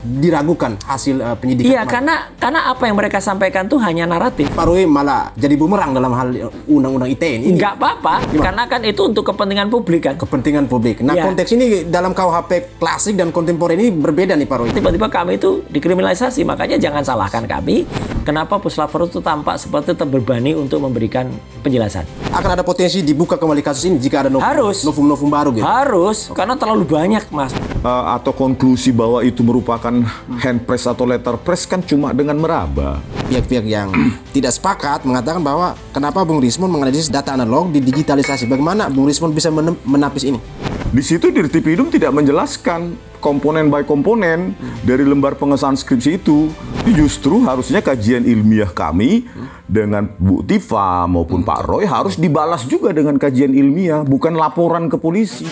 diragukan hasil penyidikan. Iya, karena apa yang mereka sampaikan tuh hanya naratif. Pak Roy malah jadi bumerang dalam hal undang-undang ITE ini. Nggak apa-apa, karena kan itu untuk kepentingan publik kan. Kepentingan publik. Nah, konteks ini dalam KUHP klasik dan kontemporer ini berbeda nih Pak Roy. Tiba-tiba kami itu dikriminalisasi, makanya jangan salahkan kami. Kenapa Puslapor itu tampak seperti terbebani untuk memberikan penjelasan? Akan ada potensi dibuka kembali kasus ini jika ada novum baru gitu. Harus, karena terlalu banyak, Mas. Atau konklusi bahwa itu merupakan hand press atau letter press kan cuma dengan meraba. Pihak-pihak yang tidak sepakat mengatakan bahwa kenapa Bung Rismon menganalisis data analog di digitalisasi. Bagaimana Bung Rismon bisa menapis ini? Di situ Dirtipidum tidak menjelaskan komponen by komponen dari lembar pengesahan skripsi itu. Justru harusnya kajian ilmiah kami dengan Bu Tifa maupun Pak Roy harus dibalas juga dengan kajian ilmiah, bukan laporan ke polisi.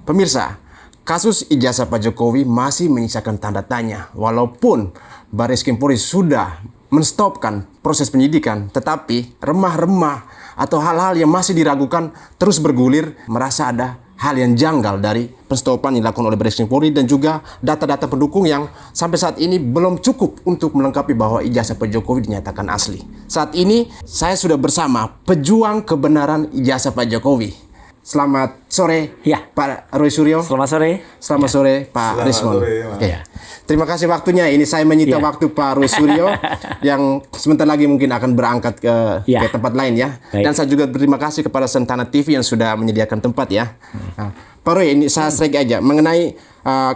Pemirsa, kasus ijazah Pak Jokowi masih menyisakan tanda tanya. Walaupun Barreskrim Polri sudah menstopkan proses penyidikan, tetapi remah-remah atau hal-hal yang masih diragukan terus bergulir, merasa ada hal yang janggal dari penstopan yang dilakukan oleh Barreskrim Polri dan juga data-data pendukung yang sampai saat ini belum cukup untuk melengkapi bahwa ijazah Pak Jokowi dinyatakan asli. Saat ini saya sudah bersama pejuang kebenaran ijazah Pak Jokowi. Selamat sore, ya, Pak Roy Suryo. Selamat sore. Selamat sore, Pak Rismon. Ya. Terima kasih waktunya. Ini saya menyita waktu Pak Roy Suryo yang sebentar lagi mungkin akan berangkat ke tempat lain ya. Baik. Dan saya juga berterima kasih kepada Sentana TV yang sudah menyediakan tempat ya. Nah, Pak Roy, ini saya strike aja mengenai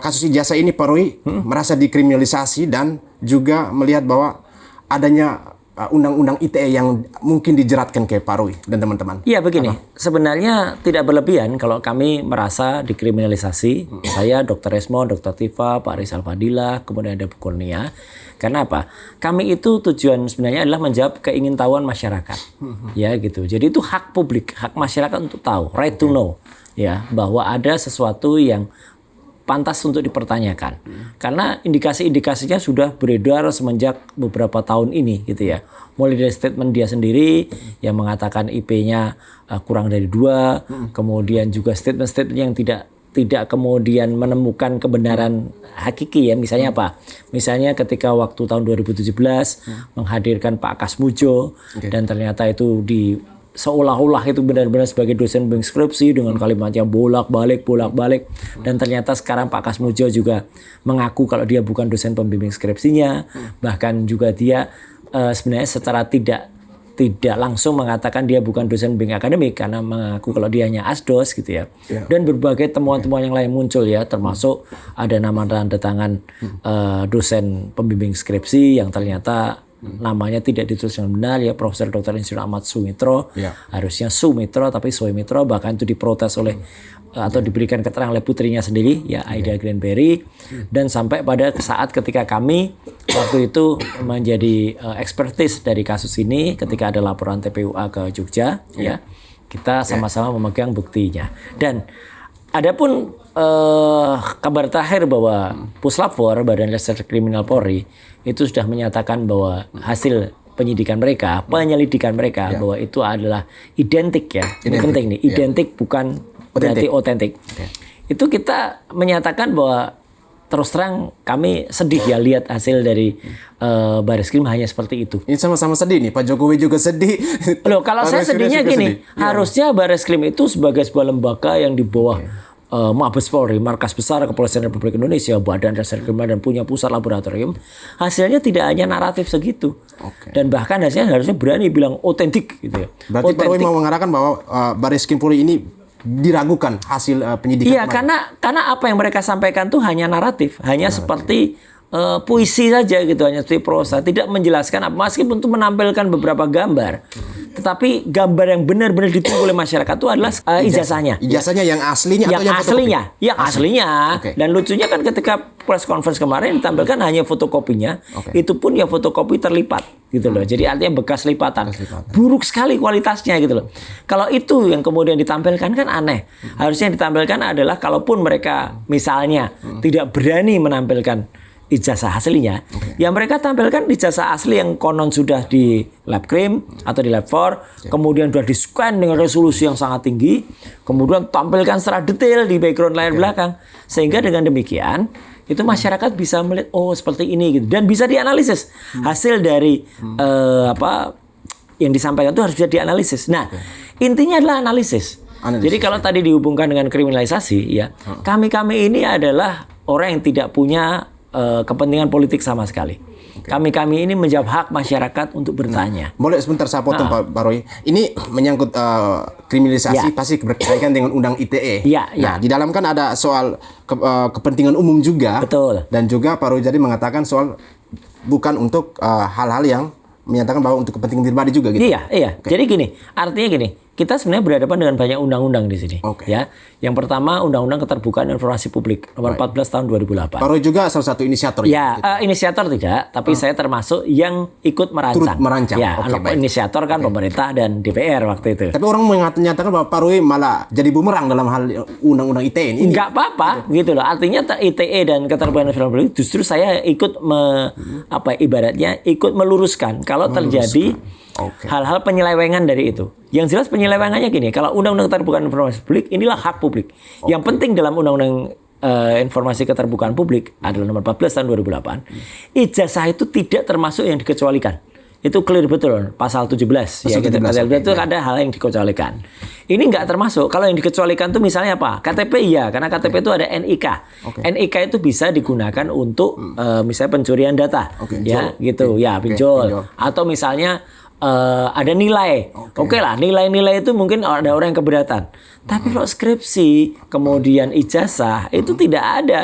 kasus ijazah ini. Pak Roy merasa dikriminalisasi dan juga melihat bahwa adanya undang-undang ITE yang mungkin dijeratkan ke Pak Roy dan teman-teman. Iya begini, sebenarnya tidak berlebihan kalau kami merasa dikriminalisasi. Saya, Dr. Resmo, Dr. Tifa, Pak Rizal Fadila, kemudian ada Bu Kurnia. Karena apa? Kami itu tujuan sebenarnya adalah menjawab keingintahuan masyarakat. Ya gitu. Jadi itu hak publik, hak masyarakat untuk tahu, right to know. Ya, bahwa ada sesuatu yang pantas untuk dipertanyakan. Karena indikasi-indikasinya sudah beredar semenjak beberapa tahun ini gitu ya. Mulai dari statement dia sendiri yang mengatakan IP-nya kurang dari 2, kemudian juga statement-statement yang tidak kemudian menemukan kebenaran hakiki ya. Misalnya apa? Misalnya ketika waktu tahun 2017 menghadirkan Pak Kasmujo dan ternyata itu seolah-olah itu benar-benar sebagai dosen pembimbing skripsi dengan kalimat yang bolak-balik dan ternyata sekarang Pak Kasmujo juga mengaku kalau dia bukan dosen pembimbing skripsinya, bahkan juga dia sebenarnya secara tidak langsung mengatakan dia bukan dosen pembimbing akademik karena mengaku kalau dia hanya asdos gitu ya. Dan berbagai temuan-temuan yang lain muncul ya, termasuk ada nama tanda tangan dosen pembimbing skripsi yang ternyata namanya tidak ditulis dengan benar ya, Profesor Dr. Insinyur Ahmad Sumitro. Harusnya Sumitro tapi Sumitro, bahkan itu diprotes oleh atau diberikan keterangan oleh putrinya sendiri ya, Aida Granberry. Dan sampai pada saat ketika kami waktu itu menjadi ekspertis dari kasus ini ketika ada laporan TPUA ke Jogja ya, kita sama-sama memegang buktinya. Dan adapun kabar terakhir bahwa Puslapor, Badan Reserse Kriminal Polri, itu sudah menyatakan bahwa hasil penyelidikan mereka bahwa itu adalah identik ya. Ini penting nih, identik bukan berarti otentik. Itu kita menyatakan bahwa terus terang kami sedih ya lihat hasil dari Barreskrim hanya seperti itu. Ini sama-sama sedih nih, Pak Jokowi juga sedih. Loh, kalau saya sedihnya gini, harusnya Barreskrim itu sebagai sebuah lembaga yang di bawah Mabes Polri, markas besar Kepolisian Republik Indonesia, Badan Reserse Kriminal dan punya pusat laboratorium, hasilnya tidak hanya naratif segitu, dan bahkan hasilnya harusnya berani bilang otentik gitu ya. Berarti Pak Roy mau mengarahkan bahwa Barreskrim Polri ini diragukan hasil penyidikan. Iya, karena apa yang mereka sampaikan tuh hanya naratif, hanya seperti puisi saja gitu, hanya seperti prosa, tidak menjelaskan apa, meskipun itu menampilkan beberapa gambar. Tetapi gambar yang benar-benar ditunggu oleh masyarakat itu adalah ijazahnya. Ijazahnya yang aslinya atau yang aslinya? Yang aslinya. Dan lucunya kan ketika press conference kemarin ditampilkan hanya fotokopinya, itu pun ya fotokopi terlipat gitu loh. Jadi artinya bekas lipatan. Buruk sekali kualitasnya gitu loh. Kalau itu yang kemudian ditampilkan kan aneh. Harusnya yang ditampilkan adalah kalaupun mereka misalnya tidak berani menampilkan ijazah aslinya, yang mereka tampilkan ijazah asli yang konon sudah di lab krim atau di lab 4, kemudian sudah di-scan dengan resolusi yang sangat tinggi, kemudian tampilkan secara detail di background layar belakang. Sehingga dengan demikian, itu masyarakat bisa melihat, oh seperti ini gitu. Dan bisa dianalisis. Hasil dari yang disampaikan itu harus bisa dianalisis. Nah, intinya adalah analisis. Jadi kalau tadi dihubungkan dengan kriminalisasi, ya, kami ini adalah orang yang tidak punya kepentingan politik sama sekali. Kami ini menjawab hak masyarakat untuk bertanya. Boleh sebentar saya potong Pak Roy. Ini menyangkut kriminalisasi pasti berkaitan dengan Undang ITE. Nah, di dalam kan ada soal kepentingan umum juga. Betul. Dan juga Pak Roy jadi mengatakan soal bukan untuk hal-hal yang menyatakan bahwa untuk kepentingan pribadi juga gitu. Iya. Jadi gini, artinya gini, kita sebenarnya berhadapan dengan banyak undang-undang di sini. Ya, yang pertama Undang-Undang Keterbukaan Informasi Publik Nomor 14 Tahun 2008. Pak Roy juga salah satu inisiator. Ya, inisiator tidak, tapi saya termasuk yang ikut merancang. Turut merancang. Ya, inisiator kan pemerintah dan DPR waktu itu. Tapi orang menyatakan bahwa Pak Roy malah jadi bumerang dalam hal Undang-Undang ITE ini. Enggak apa-apa, gitu loh. Artinya ITE dan Keterbukaan Informasi Publik justru saya ikut ibaratnya ikut meluruskan kalau terjadi hal-hal penyelewengan dari itu. Yang jelas penyelewengannya gini, kalau Undang-Undang Keterbukaan Informasi Publik inilah hak publik. Yang penting dalam Undang-Undang Informasi Keterbukaan Publik adalah Nomor 14 Tahun 2008. Ijazah itu tidak termasuk yang dikecualikan. Itu clear betul pasal 17 ya gitu. Pasal 17 itu ada hal yang dikecualikan. Ini enggak termasuk. Kalau yang dikecualikan itu misalnya apa? KTP iya, karena KTP itu ada NIK. NIK itu bisa digunakan untuk misalnya pencurian data. Ya, gitu. Ya, pinjol. Atau misalnya ada nilai. Oke lah, nilai-nilai itu mungkin ada orang yang keberatan. Tapi kalau skripsi, kemudian ijazah itu tidak ada.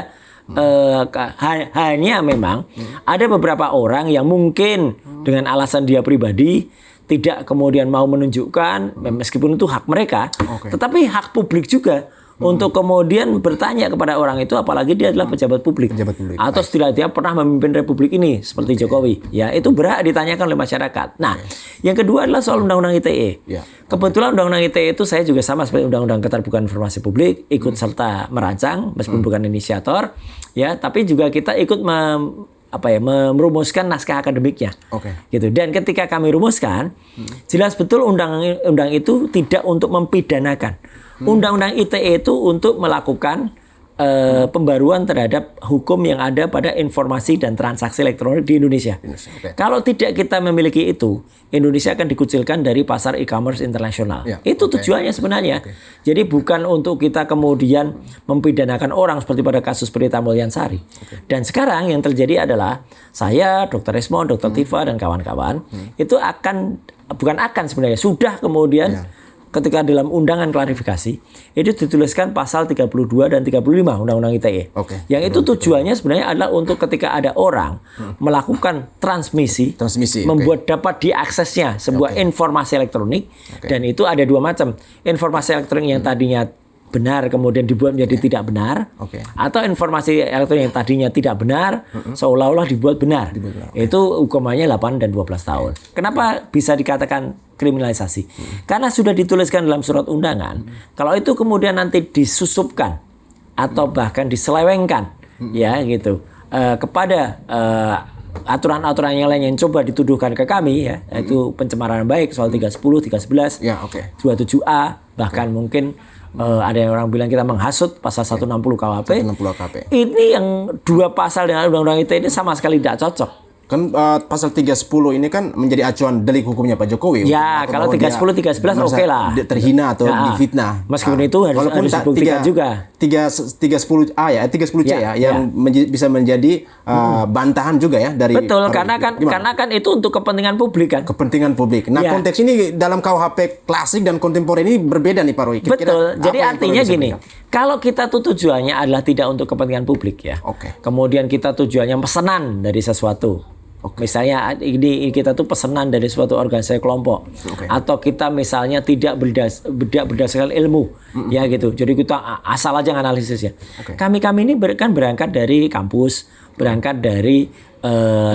Hanya memang ada beberapa orang yang mungkin dengan alasan dia pribadi tidak kemudian mau menunjukkan, meskipun itu hak mereka, tetapi hak publik juga untuk kemudian bertanya kepada orang itu, apalagi dia adalah pejabat publik. Atau setidaknya dia pernah memimpin republik ini seperti Jokowi. Ya, itu berhak ditanyakan oleh masyarakat. Nah, yang kedua adalah soal Undang-Undang ITE. Kebetulan Undang-Undang ITE itu saya juga sama seperti Undang-Undang Keterbukaan Informasi Publik, ikut serta merancang meskipun bukan inisiator, ya, tapi juga kita ikut merumuskan naskah akademiknya. Gitu. Dan ketika kami rumuskan, jelas betul undang-undang itu tidak untuk mempidanakan. Undang-undang ITE itu untuk melakukan pembaruan terhadap hukum yang ada pada informasi dan transaksi elektronik di Indonesia. Kalau tidak kita memiliki itu, Indonesia akan dikucilkan dari pasar e-commerce internasional. Itu tujuannya sebenarnya. Jadi bukan untuk kita kemudian mempidanakan orang seperti pada kasus Prita Mulyansari. Dan sekarang yang terjadi adalah saya, Dr. Resmo, Dr. Tifa dan kawan-kawan itu sebenarnya sudah kemudian ketika dalam undangan klarifikasi itu dituliskan pasal 32 dan 35 Undang-Undang ITE. Yang itu tujuannya sebenarnya adalah untuk ketika ada orang melakukan transmisi membuat dapat diaksesnya sebuah informasi elektronik, dan itu ada dua macam. Informasi elektronik yang tadinya benar kemudian dibuat menjadi tidak benar, atau informasi elektronik yang tadinya tidak benar seolah-olah dibuat benar. Itu hukumannya 8 dan 12 tahun. Kenapa bisa dikatakan kriminalisasi? Karena sudah dituliskan dalam surat undangan. Kalau itu kemudian nanti disusupkan atau bahkan diselewengkan ya gitu kepada aturan-aturan yang lain yang coba dituduhkan ke kami, ya, yaitu pencemaran baik soal 310, 311, 27A, bahkan mungkin ada yang orang bilang kita menghasut pasal 160 KWP. Ini yang dua pasal dengan Undang-Undang ITE ini sama sekali tidak cocok. Kan pasal 310 ini kan menjadi acuan delik hukumnya Pak Jokowi. Ya, kalau 310, 311 oke lah. Terhina atau difitnah. Meskipun itu harus dibuktikan juga. 310A ya, 310C yang bisa menjadi bantahan juga ya dari. Betul, karena kan itu untuk kepentingan publik kan. Kepentingan publik. Nah, konteks ini dalam KUHP klasik dan kontemporer ini berbeda nih Pak Roy. Betul. Jadi artinya gini, kalau kita tuh tujuannya adalah tidak untuk kepentingan publik ya. Kemudian kita tujuannya pesanan dari sesuatu. Misalnya ini kita tuh pesanan dari suatu organisasi kelompok, atau kita misalnya tidak berdasarkan ilmu, ya gitu. Jadi kita asal aja analisisnya. Kami ini kan berangkat dari kampus, berangkat dari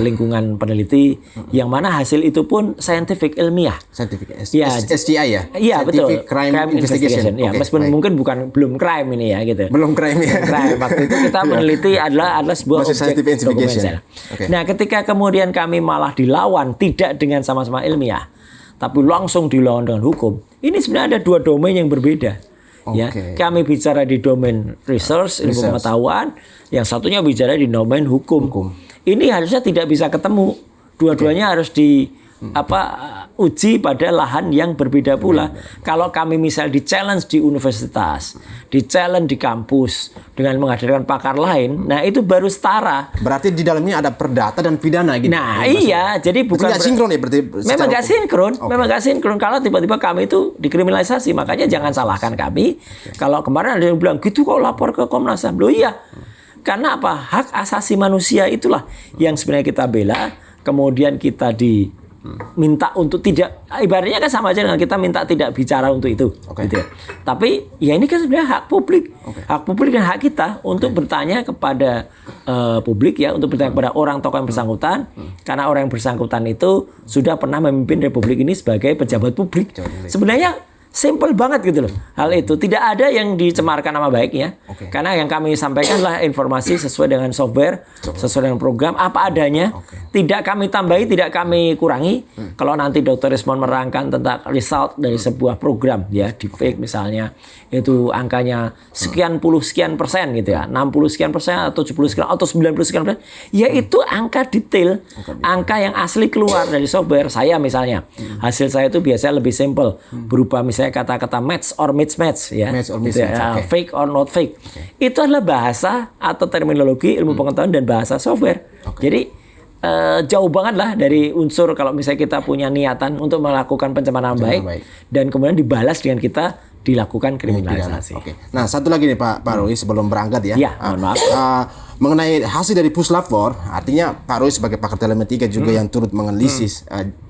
lingkungan peneliti, yang mana hasil itu pun scientific, ilmiah. Scientific Ya, SCI ya? Iya betul. Scientific Crime Investigation. Ya, Oke, meskipun baik. mungkin belum crime ini ya gitu. Belum crime ya. Crime. Waktu itu kita meneliti adalah sebuah Masih objek scientific investigation. dokumenter. Oke. Nah, ketika kemudian kami malah dilawan tidak dengan sama-sama ilmiah, tapi langsung dilawan dengan hukum. Ini sebenarnya ada dua domain yang berbeda. Ya, Oke. kami bicara di domain research, ilmu pengetahuan, yang satunya bicara di domain hukum. Ini harusnya tidak bisa ketemu. Dua-duanya harus uji pada lahan yang berbeda pula. Kalau kami misal di challenge di universitas, di challenge di kampus dengan menghadirkan pakar lain, nah itu baru setara. Berarti di dalamnya ada perdata dan pidana gitu. Nah, iya, jadi bukan nggak sinkron ya berarti. Memang nggak sinkron, Oke. memang nggak sinkron. Kalau tiba-tiba kami itu dikriminalisasi, makanya jangan salahkan kami. Kalau kemarin ada yang bilang gitu kok lapor ke Komnas HAM, loh iya. Karena apa? Hak asasi manusia itulah yang sebenarnya kita bela. Kemudian kita diminta untuk tidak, ibaratnya kan sama aja dengan kita minta tidak bicara untuk itu. Oke. Gitu ya. Tapi ya ini kan sebenarnya hak publik. Hak publik dan hak kita untuk bertanya kepada publik ya, untuk bertanya kepada orang tokoh yang bersangkutan. Karena orang yang bersangkutan itu sudah pernah memimpin Republik ini sebagai pejabat publik. Sebenarnya simple banget gitu loh. Hal itu tidak ada yang dicemarkan nama baiknya. Karena yang kami sampaikan adalah informasi sesuai dengan software, sesuai dengan program apa adanya. Tidak kami tambahi, tidak kami kurangi. Kalau nanti Dr. Rismond merangkan tentang result dari sebuah program ya, di fake misalnya, itu angkanya sekian persen gitu ya, 60 sekian persen atau 70 sekian atau 90 sekian persen, ya itu angka detail, angka yang asli keluar dari software. Saya misalnya, hasil saya itu biasanya lebih simple, berupa misalnya kata-kata match or mismatch ya, Match or gitu ya, mismatch, oke. fake or not fake. Itu adalah bahasa atau terminologi ilmu pengetahuan dan bahasa software. Jadi jauh banget lah dari unsur kalau misalnya kita punya niatan untuk melakukan pencemaran baik dan kemudian dibalas dengan kita dilakukan kriminalisasi. Oke. Nah, satu lagi nih Pak Roy sebelum berangkat ya. Ya, mohon maaf. Mengenai hasil dari Puslapor, artinya Pak Roy sebagai pakar telematika juga yang turut menganalisis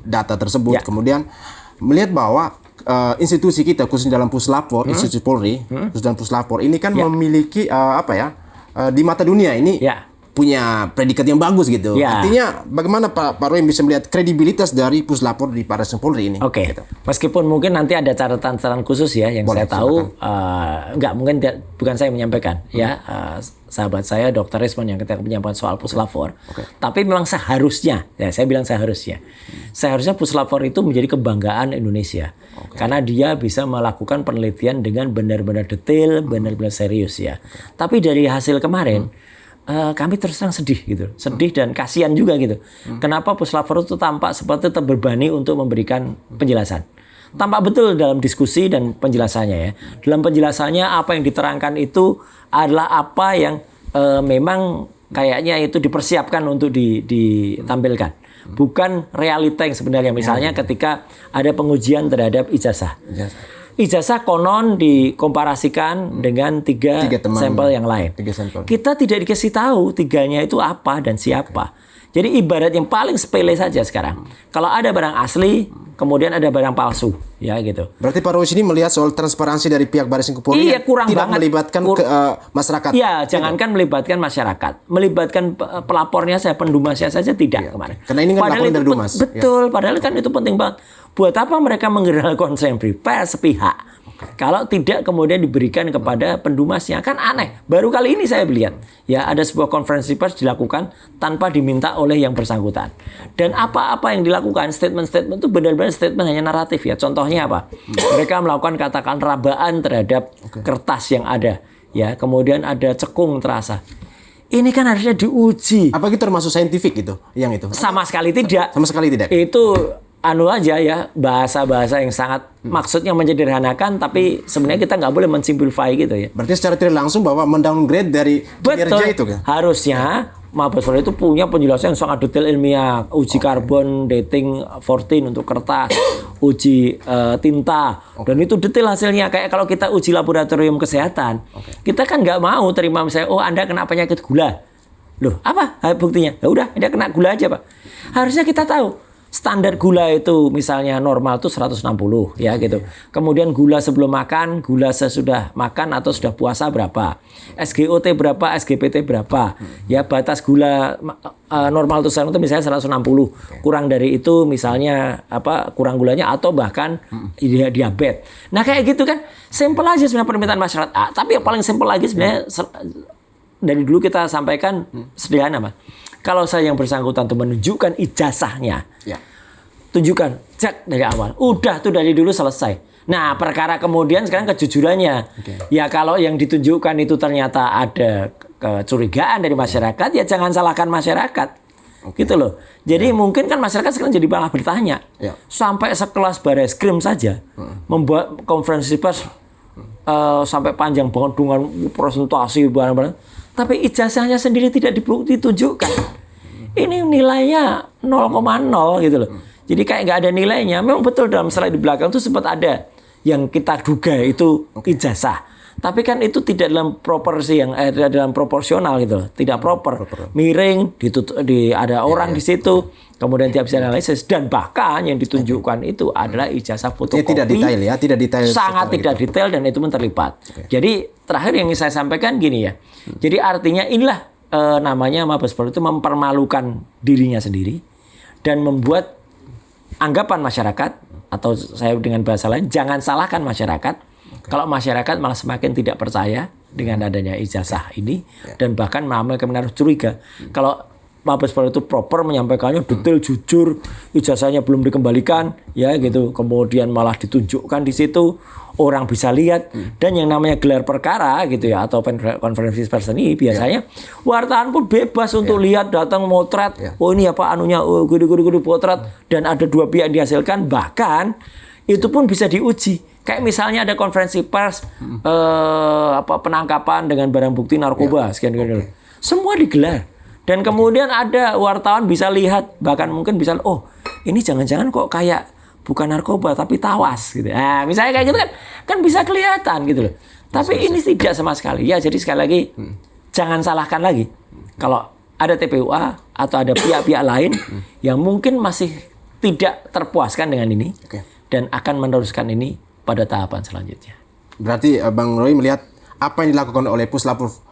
data tersebut, Ya. kemudian melihat bahwa institusi kita khususnya dalam Puslapor, institusi Polri, khusus dalam Puslapor ini kan memiliki di mata dunia ini Ya. punya predikat yang bagus gitu. Ya. Artinya bagaimana Pak Roy bisa melihat kredibilitas dari Puslapor di Baris Krim Polri ini? Oke, Gitu. meskipun mungkin nanti ada catatan khusus ya yang Boleh, saya tahu, nggak mungkin bukan saya menyampaikan ya, sahabat saya Dr. Rismond yang ketika menyampaikan soal Puslapor. Tapi memang seharusnya, ya saya bilang seharusnya Puslapor itu menjadi kebanggaan Indonesia karena dia bisa melakukan penelitian dengan benar-benar detail, benar-benar serius ya. Tapi dari hasil kemarin. Kami terus terang sedih gitu, sedih dan kasihan juga gitu. Kenapa Puslapor itu tampak seperti terbebani untuk memberikan penjelasan? Tampak betul dalam diskusi dan penjelasannya ya. Dalam penjelasannya apa yang diterangkan itu adalah apa yang memang kayaknya itu dipersiapkan untuk ditampilkan. Bukan realita yang sebenarnya. Misalnya ketika ada pengujian terhadap ijazah. Ijazah konon dikomparasikan dengan tiga teman, sampel yang lain. 3 sampel. Kita tidak dikasih tahu tiganya itu apa dan siapa. Jadi ibarat yang paling sepele saja sekarang. Kalau ada barang asli, kemudian ada barang palsu, ya gitu. Berarti Pak Roy ini melihat soal transparansi dari pihak Baris Krim Polri Iya, kurang tidak banget. melibatkan masyarakat. Iya, jangankan melibatkan masyarakat, melibatkan pelapornya saya, pendumasnya saja tidak kemarin. Karena ini kan laporan itu dari Dumas. Betul, padahal kan itu penting banget. Buat apa mereka menggelar konferensi pers sepihak? Kalau tidak kemudian diberikan kepada pendumasnya, kan aneh. Baru kali ini saya melihat, ya ada sebuah konferensi pers dilakukan tanpa diminta oleh yang bersangkutan. Dan apa-apa yang dilakukan, statement-statement itu benar-benar statement hanya naratif ya. Contohnya apa? Mereka melakukan katakan rabaan terhadap kertas yang ada, ya. Kemudian ada cekung terasa. Ini kan harusnya diuji. Apa itu termasuk saintifik gitu? Yang itu? Sama sekali tidak. Sama sekali tidak. Itu aja ya, bahasa-bahasa yang sangat maksudnya menyederhanakan, tapi sebenarnya kita nggak boleh mensimplify gitu ya. Berarti secara tidak langsung bahwa mendowngrade dari kinerja itu kan? Harusnya Mabes Polri itu punya penjelasan yang sangat detail ilmiah, uji karbon dating 14 untuk kertas, uji tinta, dan itu detail hasilnya. Kayak kalau kita uji laboratorium kesehatan, kita kan nggak mau terima misalnya, oh Anda kena penyakit gula, loh apa buktinya? Ya udah, Anda kena gula aja Pak. Harusnya kita tahu standar gula itu misalnya normal tuh 160 ya gitu. Kemudian gula sebelum makan, gula sesudah makan atau sudah puasa berapa? SGOT berapa, SGPT berapa? Ya batas gula normal tuh sekarang itu misalnya 160. Kurang dari itu misalnya kurang gulanya atau bahkan diabetes. Nah kayak gitu kan simpel aja sebenarnya permintaan masyarakat. Tapi yang paling simpel lagi sebenarnya dari dulu kita sampaikan sederhana, Mas. Kalau saya yang bersangkutan tuh menunjukkan ijazahnya, tunjukkan, cek dari awal. Udah tuh dari dulu selesai. Nah, perkara kemudian sekarang kejujurannya. Ya kalau yang ditunjukkan itu ternyata ada kecurigaan dari masyarakat, ya jangan salahkan masyarakat. Gitu loh. Jadi mungkin kan masyarakat sekarang jadi malah bertanya. Sampai sekelas Bareskrim saja membuat konferensi pers sampai panjang banget dengan presentasi barang-barang. Tapi ijazahnya sendiri tidak ditunjukkan. Ini nilainya 0,0 gitu loh. Jadi kayak nggak ada nilainya. Memang betul dalam slide di belakang itu sempat ada yang kita duga itu ijazah. Tapi kan itu tidak dalam proporsi yang dalam proporsional gitu loh. Tidak proper. Miring, ada orang di situ. Kemudian tiap bisa analisis dan bahkan yang ditunjukkan itu adalah ijazah fotokopi. Tidak detail ya, tidak detail. Sangat tidak detail dan itu pun terlibat. Jadi terakhir yang ingin saya sampaikan gini ya. Jadi artinya inilah namanya Mabes Polri itu mempermalukan dirinya sendiri dan membuat anggapan masyarakat atau saya dengan bahasa lain jangan salahkan masyarakat. Kalau masyarakat malah semakin tidak percaya dengan adanya ijazah ini dan bahkan malah menaruh curiga. Kalau Mabes Polri itu proper menyampaikannya detail jujur, ijazahnya belum dikembalikan ya gitu. Kemudian malah ditunjukkan di situ, orang bisa lihat dan yang namanya gelar perkara gitu ya atau konferensi pers ini biasanya wartawan pun bebas untuk lihat datang motret. Oh ini apa anunya gede potret dan ada dua pihak yang dihasilkan bahkan itu pun bisa diuji. Kayak misalnya ada konferensi pers penangkapan dengan barang bukti narkoba sekian. Semua digelar. Dan kemudian ada wartawan bisa lihat, bahkan mungkin bisa, oh ini jangan-jangan kok kayak bukan narkoba tapi tawas gitu. Nah misalnya kayak gitu kan bisa kelihatan gitu loh. Tapi ini tidak sama sekali. Ya jadi sekali lagi jangan salahkan lagi. Kalau ada TPUA atau ada pihak-pihak lain yang mungkin masih tidak terpuaskan dengan ini dan akan meneruskan ini pada tahapan selanjutnya. Berarti Bang Roy melihat apa yang dilakukan oleh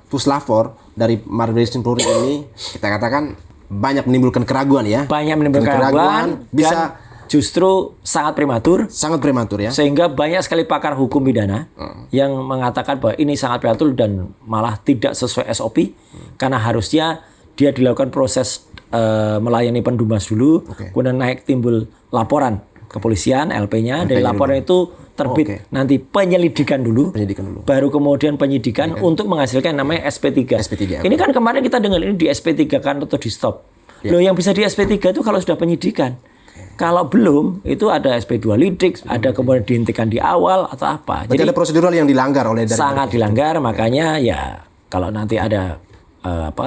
Puslapor dari Mabes Polri ini kita katakan banyak menimbulkan keraguan ya. Banyak menimbulkan keraguan bisa justru sangat prematur. Sangat prematur ya. Sehingga banyak sekali pakar hukum pidana yang mengatakan bahwa ini sangat prematur dan malah tidak sesuai SOP karena harusnya dia dilakukan proses melayani pendumas dulu, kemudian timbul laporan kepolisian LP-nya dari laporan itu terbit nanti penyelidikan dulu, baru kemudian penyidikan untuk menghasilkan namanya SP3. Ini kan kemarin kita dengar ini di SP3 kan atau di stop. Loh yang bisa di SP3 itu kalau sudah penyidikan. Kalau belum itu ada SP2 lidik, ada kemudian dihentikan di awal atau apa. Jadi ada prosedural yang dilanggar oleh dari sangat dilanggar, makanya ya kalau nanti ada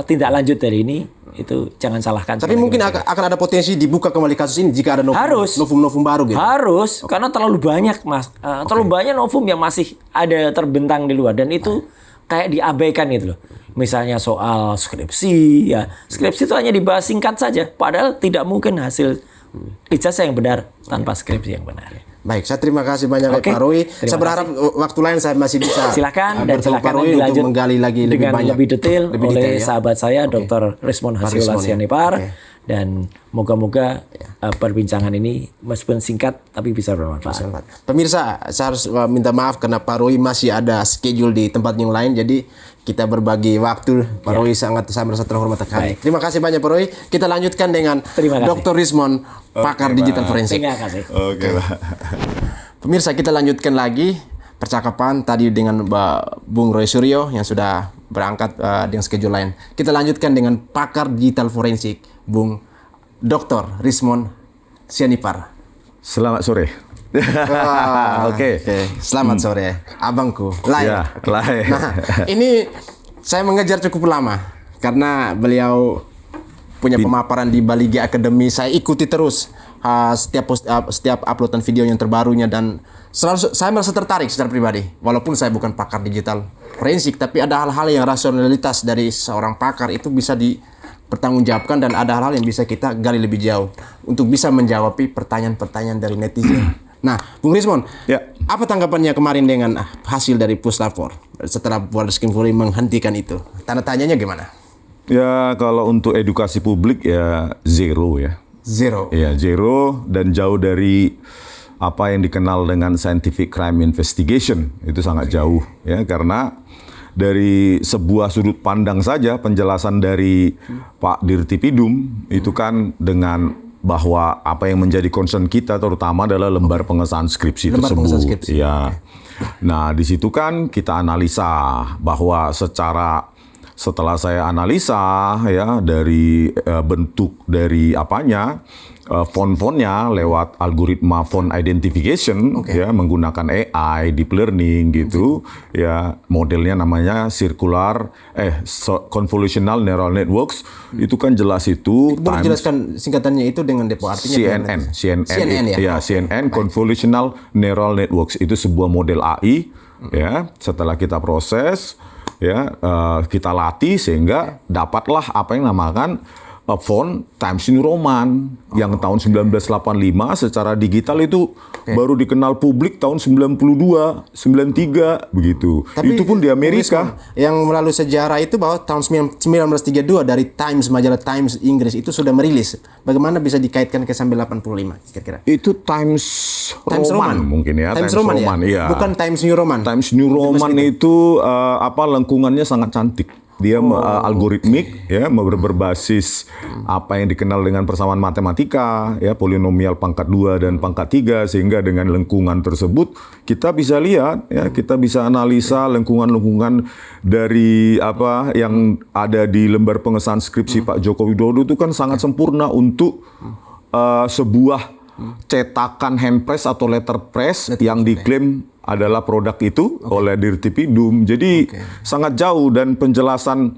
tindak lanjut dari ini itu jangan salahkan. Tapi mungkin akan ada potensi dibuka kembali kasus ini jika ada novum baru gitu. Harus, karena terlalu banyak Mas. Terlalu banyak novum yang masih ada terbentang di luar dan itu kayak diabaikan gitu loh. Misalnya soal skripsi ya. Skripsi itu hanya dibahas singkat saja padahal tidak mungkin hasil ijazah yang benar tanpa skripsi yang benar. Baik, saya terima kasih banyak Pak Roy. Saya berharap waktu lain saya masih bisa silakan dan bertemu Pak Roy dilanjut untuk menggali lagi lebih dengan banyak lebih detail oleh ya. sahabat saya Dr. Rismon Hasil Sianipar dan moga-moga perbincangan ini meskipun singkat tapi bisa bermanfaat. Pemirsa, saya harus minta maaf karena Pak Roy masih ada schedule di tempat yang lain jadi kita berbagi waktu. Pak Roy saya merasa terhormat sekali. Terima kasih banyak Pak Roy. Kita lanjutkan dengan Dr. Rismon, pakar digital forensik. Terima kasih. Oke, Pak. Pemirsa, kita lanjutkan lagi percakapan tadi dengan Bung Roy Suryo yang sudah berangkat dengan schedule lain. Kita lanjutkan dengan pakar digital forensik, Bung Dr. Rismon Sianipar. Selamat sore. Oke. Selamat sore, abangku. Lain. Ya, lain. Nah, ini saya mengejar cukup lama karena beliau punya pemaparan di Bali G Academy. Saya ikuti terus setiap uploadan video yang terbarunya dan selalu saya merasa tertarik secara pribadi. Walaupun saya bukan pakar digital forensik, tapi ada hal-hal yang rasionalitas dari seorang pakar itu bisa pertanggungjawabkan dan ada hal-hal yang bisa kita gali lebih jauh untuk bisa menjawab pertanyaan-pertanyaan dari netizen. Nah, Bung Rismond, Ya. apa tanggapannya kemarin dengan hasil dari puslapor setelah Barreskrim Polri menghentikan itu? Tanda tanyanya gimana? Ya, kalau untuk edukasi publik ya zero ya. Zero. Ya, zero dan jauh dari apa yang dikenal dengan scientific crime investigation. Itu sangat jauh ya, karena dari sebuah sudut pandang saja penjelasan dari Pak Dirtipidum itu kan dengan bahwa apa yang menjadi concern kita terutama adalah lembar pengesahan skripsi Lembar tersebut. pengesahan skripsi. Ya. Nah, di situ kan kita analisa bahwa setelah saya analisa ya dari bentuk dari apanya font-fontnya lewat algoritma font identification ya menggunakan AI, deep learning gitu ya, modelnya namanya convolutional neural networks. Itu kan jelas itu Boleh jelaskan singkatannya itu dengan depo artinya? CNN ya? CNN convolutional neural networks itu sebuah model AI ya, setelah kita proses ya kita latih sehingga dapatlah apa yang namakan font Times New Roman yang tahun 1985 secara digital itu baru dikenal publik tahun 92, 93 begitu. Tapi itu pun di Amerika. Yang melalui sejarah itu bahwa tahun 1932 dari Times, majalah Times Inggris itu sudah merilis. Bagaimana bisa dikaitkan ke sampai 85 kira-kira? Itu Times Roman mungkin ya. Times Roman ya? Iya. Bukan Times New Roman. Times New Roman itu lengkungannya sangat cantik. Dia algoritmik ya, berbasis apa yang dikenal dengan persamaan matematika ya, polinomial pangkat 2 dan pangkat 3, sehingga dengan lengkungan tersebut kita bisa lihat ya, kita bisa analisa lengkungan-lengkungan dari apa yang ada di lembar pengesahan skripsi Pak Joko Widodo itu kan sangat sempurna untuk sebuah cetakan handpress atau letterpress yang diklaim adalah produk itu oleh Dirtipidum. Jadi sangat jauh, dan penjelasan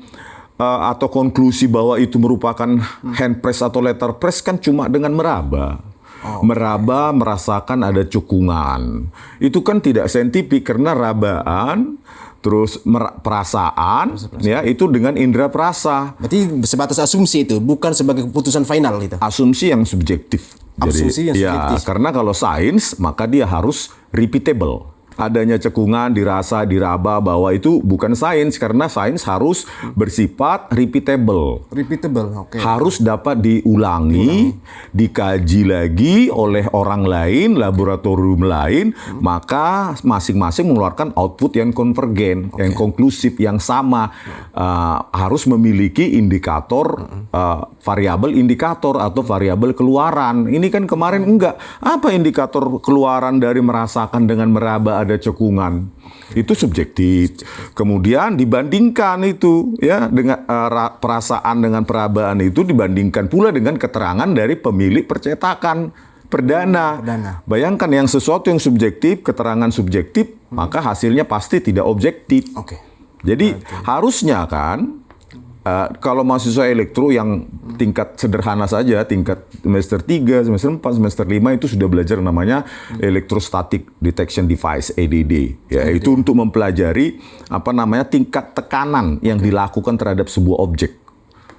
atau konklusi bahwa itu merupakan handpress atau letterpress kan cuma dengan meraba. Meraba, merasakan ada cekungan. Itu kan tidak saintifik karena rabaan terus perasaan ya itu dengan indera perasa. Berarti sebatas asumsi itu, bukan sebagai keputusan final itu. Asumsi yang subjektif. Asumsi yang subjektif. Karena kalau sains maka dia harus repeatable. Adanya cekungan, dirasa, diraba, bahwa itu bukan sains, karena sains harus bersifat repeatable. Repeatable, oke. Harus dapat diulangi, dikaji lagi oleh orang lain, laboratorium lain, maka masing-masing mengeluarkan output yang konvergen, yang konklusif, yang sama. Harus memiliki indikator, variabel indikator atau variabel keluaran. Ini kan kemarin enggak. Apa indikator keluaran dari merasakan dengan meraba ada cekungan? Itu subjektif. Kemudian dibandingkan itu ya dengan perasaan dengan perabaan itu dibandingkan pula dengan keterangan dari pemilik percetakan perdana. Bayangkan yang sesuatu yang subjektif, keterangan subjektif, maka hasilnya pasti tidak objektif. Jadi harusnya kan kalau mahasiswa elektro yang tingkat sederhana saja, tingkat semester 3, semester 4, semester 5 itu sudah belajar namanya Electrostatic Detection Device, EDD. Ya, itu untuk mempelajari apa namanya tingkat tekanan yang dilakukan terhadap sebuah objek.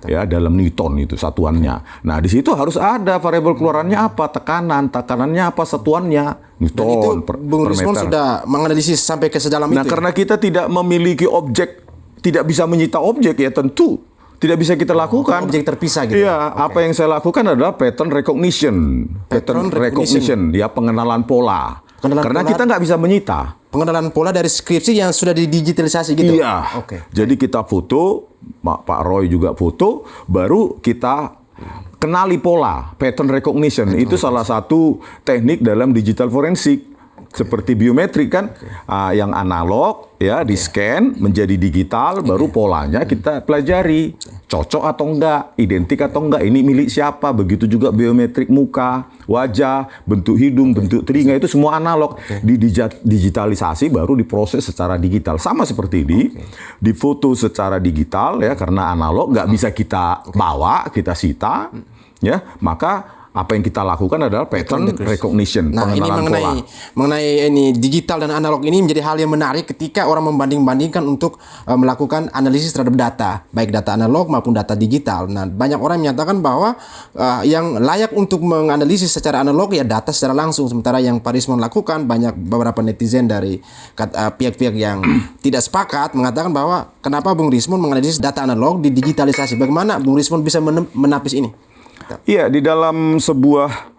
Ya, dalam Newton itu satuannya. Nah, di situ harus ada variabel keluarannya apa, tekanannya apa, satuannya. Newton per Bung Rismond sudah menganalisis sampai ke sedalam itu. Nah, karena kita tidak memiliki objek, tidak bisa menyita objek, ya tentu tidak bisa kita lakukan. Objek terpisah gitu. Iya, apa yang saya lakukan adalah pattern recognition. Pattern recognition, ya pengenalan pola. Karena kita nggak bisa menyita. Pengenalan pola dari skripsi yang sudah didigitalisasi gitu. Iya. Jadi kita foto, Pak Roy juga foto, baru kita kenali pola, pattern recognition. Itu salah satu teknik dalam digital forensik. Seperti biometrik kan, yang analog ya di scan menjadi digital, baru polanya kita pelajari, cocok atau enggak, identik atau enggak, ini milik siapa. Begitu juga biometrik muka, wajah, bentuk hidung, bentuk telinga, itu semua analog. Digitalisasi baru diproses secara digital, sama seperti ini, difoto secara digital ya, karena analog nggak bisa kita bawa, kita sita ya, maka apa yang kita lakukan adalah pattern recognition, Nah, ini pengenalan pola. mengenai ini digital dan analog ini menjadi hal yang menarik ketika orang membanding-bandingkan untuk melakukan analisis terhadap data, baik data analog maupun data digital. Nah, banyak orang menyatakan bahwa yang layak untuk menganalisis secara analog ya data secara langsung, sementara yang Pak Rismon lakukan, banyak beberapa netizen dari pihak-pihak yang tidak sepakat mengatakan bahwa kenapa Bung Rismon menganalisis data analog di digitalisasi. Bagaimana Bung Rismon bisa menapis ini? Iya, di dalam sebuah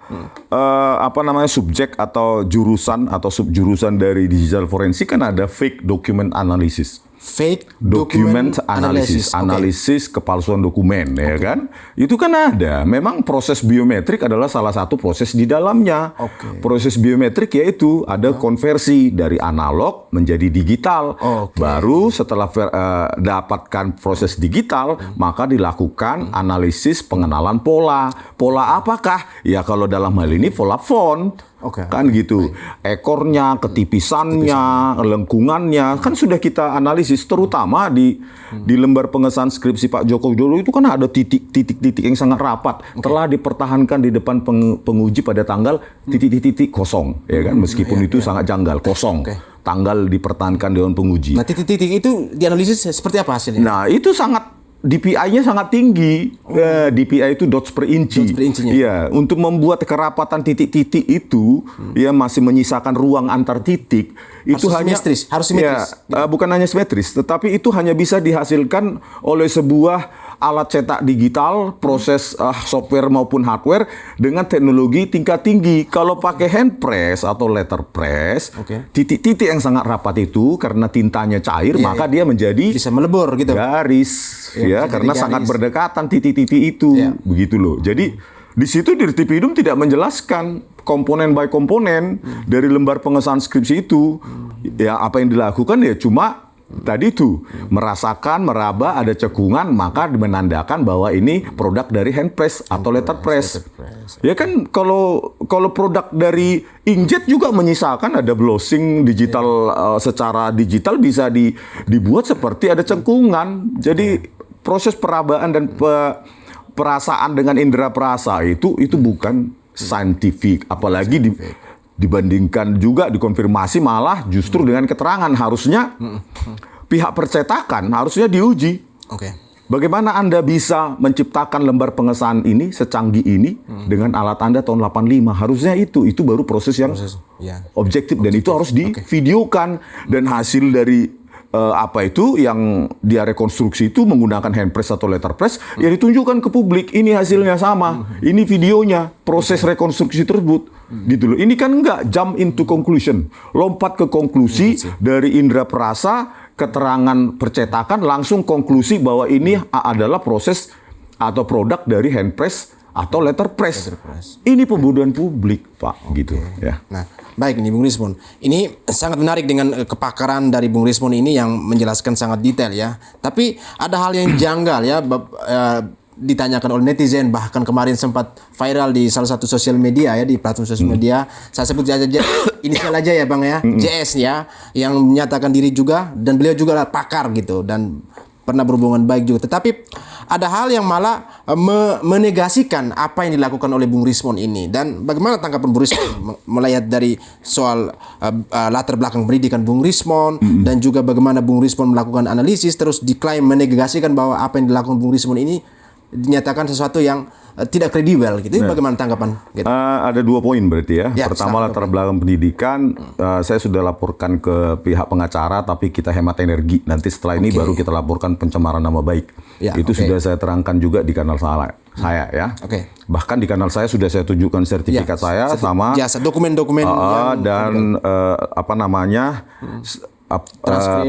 subjek atau jurusan atau subjurusan dari digital forensik kan ada fake document analysis. Fake Document analysis, Oke. analisis kepalsuan dokumen, ya kan? Itu kan ada. Memang proses biometrik adalah salah satu proses di dalamnya. Oke. Proses biometrik yaitu ada konversi dari analog menjadi digital. Oke. Baru setelah dapatkan proses digital, maka dilakukan analisis pengenalan pola. Pola apakah? Ya kalau dalam hal ini pola font. Oke. Kan gitu. Ekornya, ketipisannya, lengkungannya kan sudah kita analisis, terutama di lembar pengesahan skripsi Pak Joko Widodo itu kan ada titik-titik yang sangat rapat, telah dipertahankan di depan penguji pada tanggal titik-titik kosong, ya kan, meskipun itu sangat janggal, kosong. Tanggal dipertahankan dewan penguji. Nah, titik-titik itu dianalisis seperti apa hasilnya? Nah, itu sangat DPI-nya sangat tinggi. DPI itu dots per inci. Dots per incinya. Iya, untuk membuat kerapatan titik-titik itu ya masih menyisakan ruang antar titik. Itu Harus hanya simetris, harus simetris. Ya, bukan hanya simetris, tetapi itu hanya bisa dihasilkan oleh sebuah alat cetak digital, proses software maupun hardware dengan teknologi tingkat tinggi. Kalau pakai hand press atau letter press, titik-titik yang sangat rapat itu karena tintanya cair, maka dia menjadi Bisa melebur gitu. garis, ya, bisa karena jadi sangat garis. berdekatan titik-titik itu, begitu loh. Jadi di situ Dirtipidum tidak menjelaskan komponen by komponen dari lembar pengesahan skripsi itu. Ya apa yang dilakukan ya cuma tadi itu merasakan, meraba, ada cekungan, maka menandakan bahwa ini produk dari hand press atau letter press. Ya kan kalau produk dari inkjet juga menyisakan ada glossing digital, secara digital bisa dibuat seperti ada cekungan. Jadi proses perabaan dan perasaan dengan indera perasa itu bukan scientific, apalagi dibandingkan juga dikonfirmasi malah justru dengan keterangan. Harusnya pihak percetakan harusnya diuji. Bagaimana Anda bisa menciptakan lembar pengesahan ini secanggih ini dengan alat Anda tahun 85? Harusnya itu baru proses yang objektif dan itu harus divideokan, dan hasil dari yang dia rekonstruksi itu menggunakan hand press atau letter press, ya ditunjukkan ke publik, ini hasilnya sama, ini videonya, proses rekonstruksi tersebut, gitu loh. Ini kan enggak jump into conclusion, lompat ke konklusi dari indera perasa, keterangan percetakan, langsung konklusi bahwa ini adalah proses atau produk dari hand press atau letter press. Ini pembodohan publik, Pak, gitu ya. Nah, baik nih Bung Rismon. Ini sangat menarik dengan kepakaran dari Bung Rismon ini yang menjelaskan sangat detail ya. Tapi ada hal yang janggal ya, ditanyakan oleh netizen, bahkan kemarin sempat viral di salah satu sosial media ya, di platform sosial media. Saya sebut saja inisial aja ya Bang ya, JS ya, yang menyatakan diri juga dan beliau juga adalah pakar gitu dan pernah berhubungan baik juga. Tetapi ada hal yang malah menegasikan apa yang dilakukan oleh Bung Rismon ini. Dan bagaimana tanggapan Bung Rismon melihat dari soal latar belakang pendidikan Bung Rismon dan juga bagaimana Bung Rismon melakukan analisis terus diklaim menegasikan bahwa apa yang dilakukan Bung Rismon ini dinyatakan sesuatu yang tidak kredibel gitu. Bagaimana tanggapan? Gitu. Ada 2 poin berarti ya. Pertama, silakan. latar belakang pendidikan, saya sudah laporkan ke pihak pengacara, tapi kita hemat energi. Nanti setelah ini baru kita laporkan pencemaran nama baik. Itu sudah saya terangkan juga di kanal saya ya. Bahkan di kanal saya sudah saya tunjukkan sertifikat saya sama jasa dokumen-dokumen dan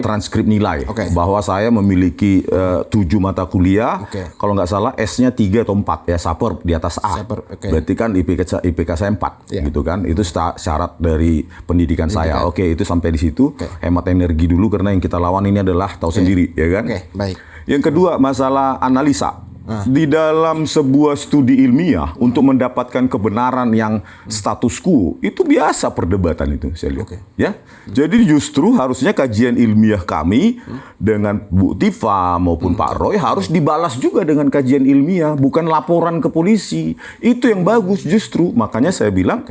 transkrip nilai bahwa saya memiliki 7 mata kuliah, kalau nggak salah S-nya 3 atau 4 ya, super di atas A. Berarti kan IPK saya 4 gitu kan. Itu syarat dari pendidikan saya. Itu sampai di situ. Hemat energi dulu karena yang kita lawan ini adalah tahu sendiri ya kan. Baik. Yang kedua, masalah analisa. Di dalam sebuah studi ilmiah untuk mendapatkan kebenaran yang status quo itu biasa perdebatan itu saya lihat. Ya, jadi justru harusnya kajian ilmiah kami dengan Bu Tifa maupun Pak Roy harus dibalas juga dengan kajian ilmiah, bukan laporan ke polisi. Itu yang bagus justru. Makanya saya bilang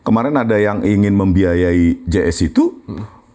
kemarin ada yang ingin membiayai JS itu.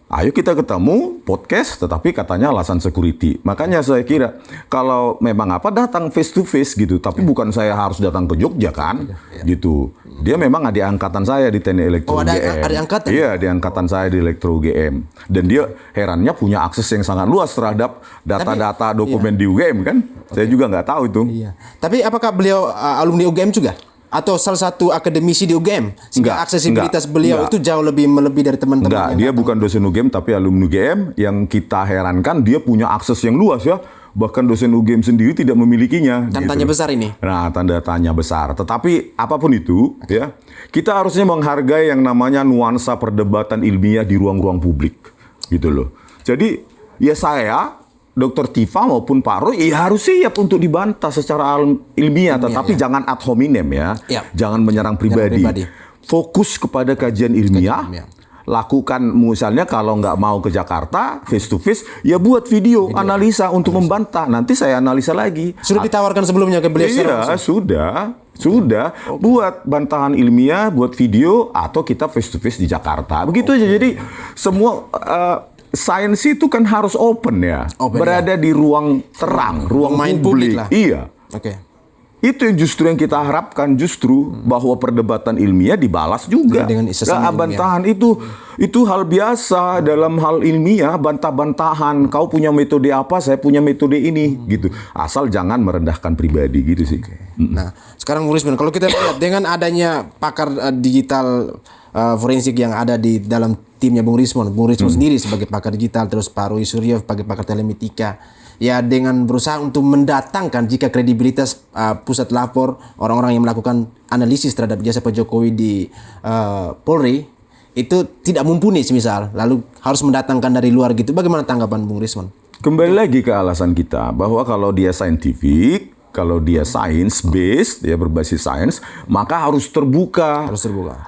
Ayo kita ketemu podcast, tetapi katanya alasan security. Makanya saya kira kalau memang datang face to face gitu, tapi bukan saya harus datang ke Jogja kan, gitu. Dia memang adik angkatan saya di Teknik Elektro ada UGM. adik angkatan? Iya, adik angkatan saya di Elektro UGM. Dan dia herannya punya akses yang sangat luas terhadap data-data dokumen di UGM kan. Saya juga nggak tahu itu. Iya. Tapi apakah beliau alumni UGM juga? Atau salah satu akademisi di UGM? Sehingga aksesibilitas beliau itu jauh lebih melebihi dari teman-teman. Enggak, dia bukan dosen UGM tapi alumni UGM. Yang kita herankan dia punya akses yang luas ya. Bahkan dosen UGM sendiri tidak memilikinya. Tanda tanya besar ini. Nah, tanda tanya besar. Tetapi apapun itu, ya, kita harusnya menghargai yang namanya nuansa perdebatan ilmiah di ruang-ruang publik, gitu loh. Jadi, ya saya, Dr. Tifa maupun Pak Roy, ya harus siap untuk dibantah secara ilmiah, tetapi jangan ad hominem ya, jangan menyerang pribadi. Fokus kepada kajian ilmiah. Lakukan misalnya kalau nggak mau ke Jakarta face to face ya buat video analisa untuk membantah, nanti saya analisa lagi. Sudah ditawarkan sebelumnya ke beliau? Iya, sudah buat bantahan ilmiah, buat video, atau kita face to face di Jakarta begitu aja. Jadi semua sains itu kan harus open ya, berada di ruang terang, ruang main publik lah. Iya. Itu yang justru yang kita harapkan, justru bahwa perdebatan ilmiah dibalas juga. Nah, bantahan itu hal biasa dalam hal ilmiah, bantah-bantahan. Kau punya metode apa, saya punya metode ini, gitu. Asal jangan merendahkan pribadi, gitu sih. Nah, sekarang Bung Rismon, kalau kita lihat dengan adanya pakar digital forensik yang ada di dalam timnya Bung Rismon sendiri sebagai pakar digital, terus Pak Roy Suryo sebagai pakar telematika. Ya, dengan berusaha untuk mendatangkan jika kredibilitas pusat lapor orang-orang yang melakukan analisis terhadap jasa Pak Jokowi di Polri itu tidak mumpuni semisal, lalu harus mendatangkan dari luar gitu. Bagaimana tanggapan Bung Rismon? Kembali lagi ke alasan kita bahwa kalau dia scientific, kalau dia science based, dia berbasis science, maka harus terbuka.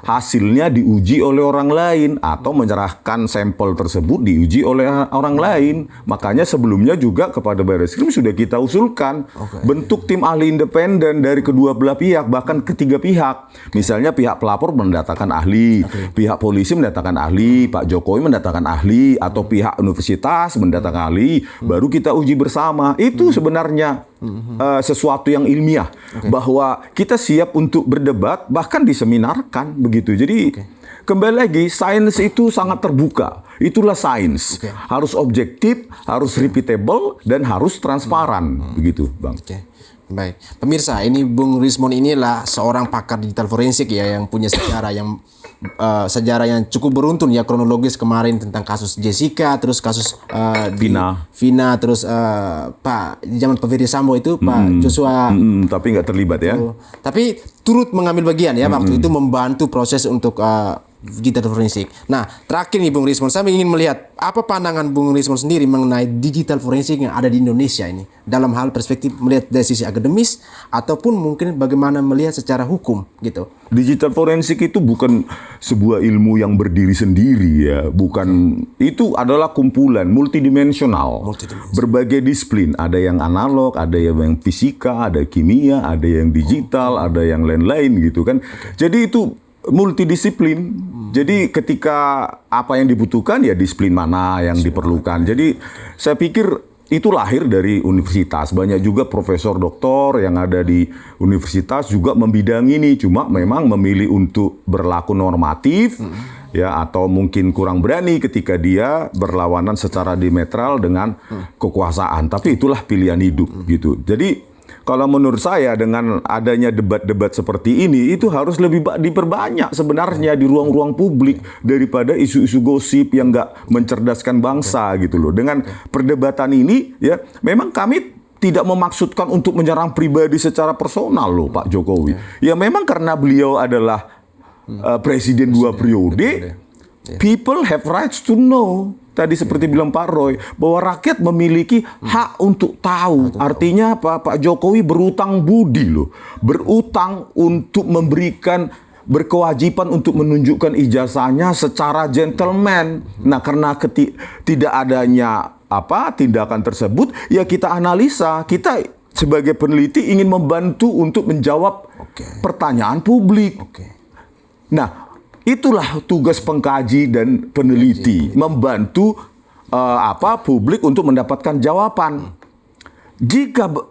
Hasilnya diuji oleh orang lain atau menyerahkan sampel tersebut diuji oleh orang lain. Makanya sebelumnya juga kepada Barreskrim sudah kita usulkan bentuk tim ahli independen dari kedua belah pihak, bahkan ketiga pihak. Misalnya pihak pelapor mendatangkan ahli, pihak polisi mendatangkan ahli, Pak Jokowi mendatangkan ahli, atau pihak universitas mendatangkan ahli, baru kita uji bersama. Itu sebenarnya sesuatu yang ilmiah, bahwa kita siap untuk berdebat, bahkan diseminarkan begitu. Jadi kembali lagi, sains itu sangat terbuka. Itulah sains. Harus objektif, harus repeatable, dan harus transparan. Begitu, Bang. Baik, pemirsa, ini Bung Rismon inilah seorang pakar digital forensik ya, yang punya sejarah yang cukup beruntun ya, kronologis kemarin tentang kasus Jessica, terus kasus Vina, terus Pak di zaman Pak Ferdy Sambo itu Pak Joshua, tapi nggak terlibat ya. Tapi turut mengambil bagian ya waktu itu, membantu proses untuk digital forensik. Nah, terakhir nih Bung Rismon, saya ingin melihat apa pandangan Bung Rismon sendiri mengenai digital forensik yang ada di Indonesia ini, dalam hal perspektif melihat dari sisi akademis ataupun mungkin bagaimana melihat secara hukum gitu. Digital forensik itu bukan sebuah ilmu yang berdiri sendiri ya, bukan. Itu adalah kumpulan multidimensional. Berbagai disiplin, ada yang analog, ada yang fisika, ada kimia, ada yang digital, ada yang lain-lain gitu kan. Jadi itu multidisiplin. Jadi ketika apa yang dibutuhkan ya disiplin mana yang diperlukan. Jadi saya pikir itu lahir dari universitas. Banyak juga profesor doktor yang ada di universitas juga membidangi ini, cuma memang memilih untuk berlaku normatif ya, atau mungkin kurang berani ketika dia berlawanan secara diametral dengan kekuasaan. Tapi itulah pilihan hidup gitu. Jadi kalau menurut saya dengan adanya debat-debat seperti ini, itu harus lebih diperbanyak sebenarnya di ruang-ruang publik daripada isu-isu gosip yang nggak mencerdaskan bangsa gitu loh. Dengan perdebatan ini ya, memang kami tidak memaksudkan untuk menyerang pribadi secara personal loh Pak Jokowi. Ya memang karena beliau adalah presiden 2 periode. People have rights to know. Tadi seperti bilang Pak Roy, bahwa rakyat memiliki hak untuk tahu. Artinya apa? Pak Jokowi berutang budi loh. Berutang untuk memberikan, berkewajiban untuk menunjukkan ijazahnya secara gentleman. Nah, karena tidak adanya tindakan tersebut, ya kita analisa. Kita sebagai peneliti ingin membantu untuk menjawab pertanyaan publik. Nah, itulah tugas pengkaji dan peneliti, membantu publik untuk mendapatkan jawaban.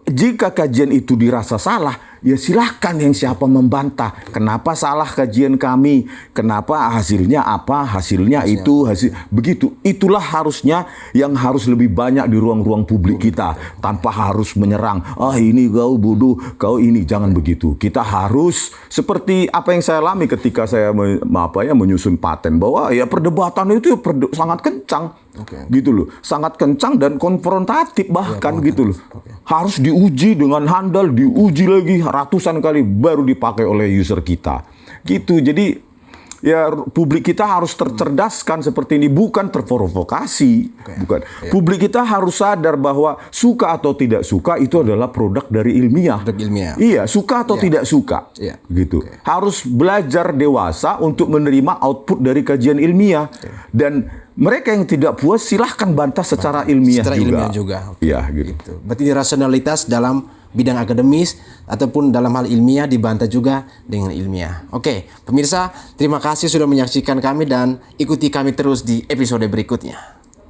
Jika kajian itu dirasa salah, ya silahkan yang siapa membantah. Kenapa salah kajian kami? Kenapa hasilnya apa? Hasilnya itu, begitu. Itulah harusnya yang harus lebih banyak di ruang-ruang publik kita, tanpa harus menyerang. Ini kau bodoh, kau ini, jangan begitu. Kita harus seperti apa yang saya alami ketika saya menyusun paten, bahwa ya perdebatan itu sangat kencang. Gitu loh, sangat kencang dan konfrontatif bahkan gitu loh. Harus diuji dengan handal, diuji lagi ratusan kali baru dipakai oleh user kita. Gitu. Jadi ya publik kita harus tercerdaskan seperti ini, bukan terprovokasi, bukan. Publik kita harus sadar bahwa suka atau tidak suka itu adalah produk dari ilmiah. Iya, suka atau tidak suka. Gitu. Harus belajar dewasa untuk menerima output dari kajian ilmiah. Dan mereka yang tidak puas silahkan bantah secara ilmiah juga. Iya, gitu. Berarti rasionalitas dalam bidang akademis ataupun dalam hal ilmiah dibantah juga dengan ilmiah. Oke, pemirsa, terima kasih sudah menyaksikan kami dan ikuti kami terus di episode berikutnya.